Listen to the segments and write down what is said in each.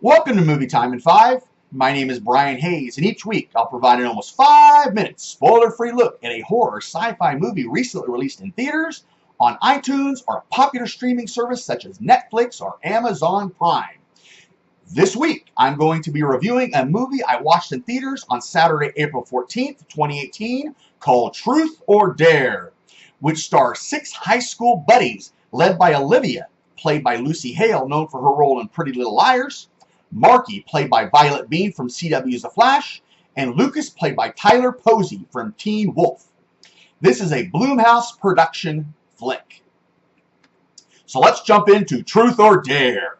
Welcome to Movie Time in 5. My name is Brian Hayes, and each week I'll provide an almost 5-minute spoiler-free look at a horror sci-fi movie recently released in theaters, on iTunes, or a popular streaming service such as Netflix or Amazon Prime. This week, I'm going to be reviewing a movie I watched in theaters on Saturday, April 14th, 2018, called Truth or Dare, which stars 6 high school buddies led by Olivia, played by Lucy Hale, known for her role in Pretty Little Liars, Marky, played by Violet Bean from CW's The Flash, and Lucas, played by Tyler Posey from Teen Wolf. This is a Blumhouse production flick. So let's jump into Truth or Dare.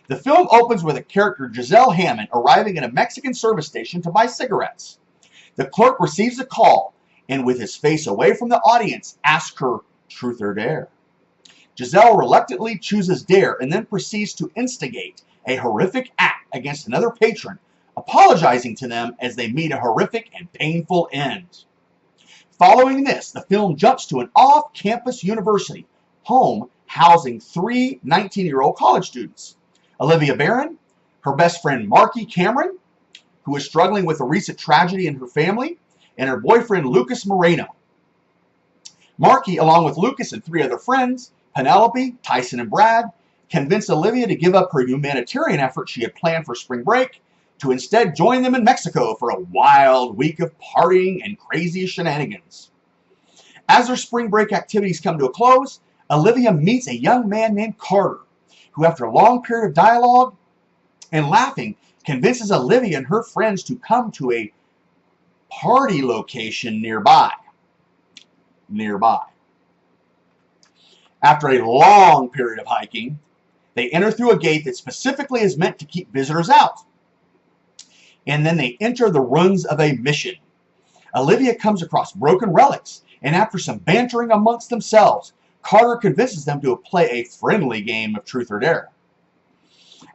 The film opens with a character, Giselle Hammond, arriving at a Mexican service station to buy cigarettes. The clerk receives a call and, with his face away from the audience, asks her, Truth or Dare? Giselle reluctantly chooses Dare and then proceeds to instigate a horrific act against another patron, apologizing to them as they meet a horrific and painful end. Following this, the film jumps to an off-campus university, home housing 3 19-year-old college students. Olivia Barron, her best friend Marky Cameron, who is struggling with a recent tragedy in her family, and her boyfriend Lucas Moreno. Marky, along with Lucas and 3 other friends, Penelope, Tyson, and Brad, convinced Olivia to give up her humanitarian effort she had planned for spring break to instead join them in Mexico for a wild week of partying and crazy shenanigans. As their spring break activities come to a close, Olivia meets a young man named Carter, who, after a long period of dialogue and laughing, convinces Olivia and her friends to come to a party location nearby. After a long period of hiking, they enter through a gate that specifically is meant to keep visitors out. And then they enter the ruins of a mission. Olivia comes across broken relics, and after some bantering amongst themselves, Carter convinces them to play a friendly game of Truth or Dare.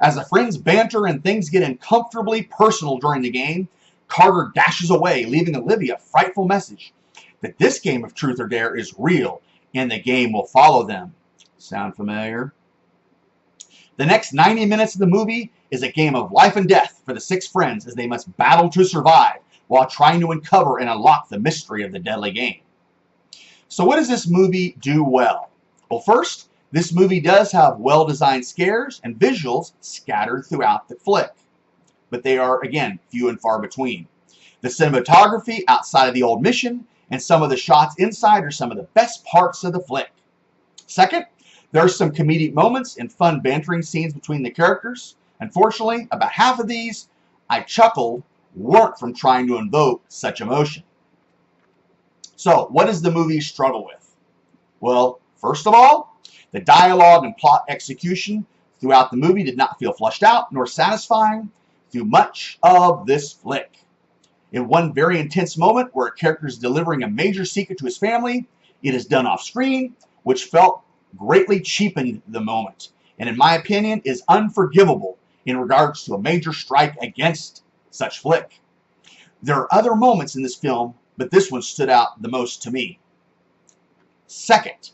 As the friends banter and things get uncomfortably personal during the game, Carter dashes away, leaving Olivia a frightful message that this game of Truth or Dare is real and the game will follow them. Sound familiar? The next 90 minutes of the movie is a game of life and death for the 6 friends as they must battle to survive while trying to uncover and unlock the mystery of the deadly game. So what does this movie do well? Well, first, this movie does have well-designed scares and visuals scattered throughout the flick, but they are, again, few and far between. The cinematography outside of the old mission and some of the shots inside are some of the best parts of the flick. Second, there are some comedic moments and fun bantering scenes between the characters. Unfortunately, about half of these I chuckled weren't from trying to invoke such emotion. So, what does the movie struggle with? Well, first of all, the dialogue and plot execution throughout the movie did not feel fleshed out nor satisfying through much of this flick. In one very intense moment where a character is delivering a major secret to his family, it is done off screen, which felt greatly cheapened the moment, and in my opinion is unforgivable in regards to a major strike against such flick. There are other moments in this film, but this one stood out the most to me. Second,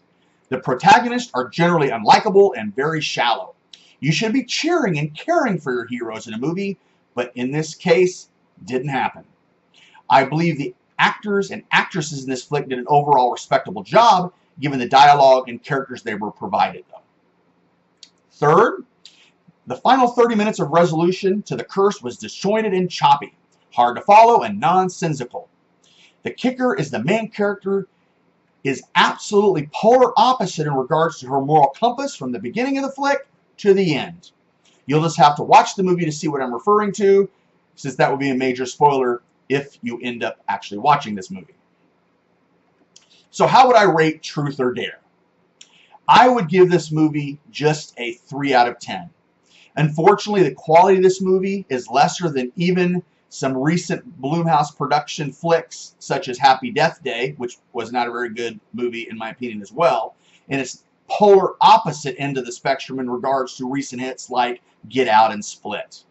the protagonists are generally unlikable and very shallow. You should be cheering and caring for your heroes in a movie, but in this case, didn't happen. I believe the actors and actresses in this flick did an overall respectable job, given the dialogue and characters they were provided, though. Third, the final 30 minutes of resolution to the curse was disjointed and choppy, hard to follow, and nonsensical. The kicker is the main character is absolutely polar opposite in regards to her moral compass from the beginning of the flick to the end. You'll just have to watch the movie to see what I'm referring to, since that would be a major spoiler if you end up actually watching this movie. So how would I rate Truth or Dare? I would give this movie just a 3 out of 10. Unfortunately, the quality of this movie is lesser than even some recent Blumhouse production flicks, such as Happy Death Day, which was not a very good movie in my opinion as well, and it's polar opposite end of the spectrum in regards to recent hits like Get Out and Split.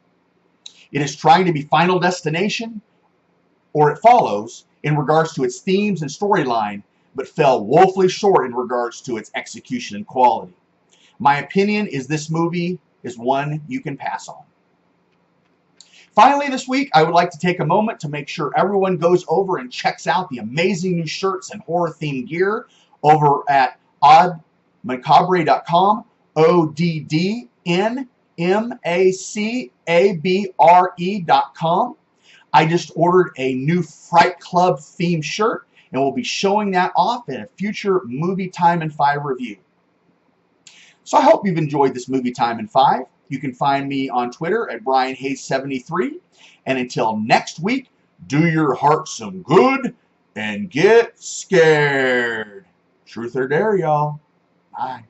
It is trying to be Final Destination, or It Follows, in regards to its themes and storyline, but fell woefully short in regards to its execution and quality. My opinion is this movie is one you can pass on. Finally, this week, I would like to take a moment to make sure everyone goes over and checks out the amazing new shirts and horror-themed gear over at oddmacabre.com, ODDNMACABRE.com. I just ordered a new Fright Club themed shirt, and we'll be showing that off in a future Movie Time in 5 review. So I hope you've enjoyed this Movie Time in 5. You can find me on Twitter at BrianHayes73. And until next week, do your heart some good and get scared. Truth or dare, y'all. Bye.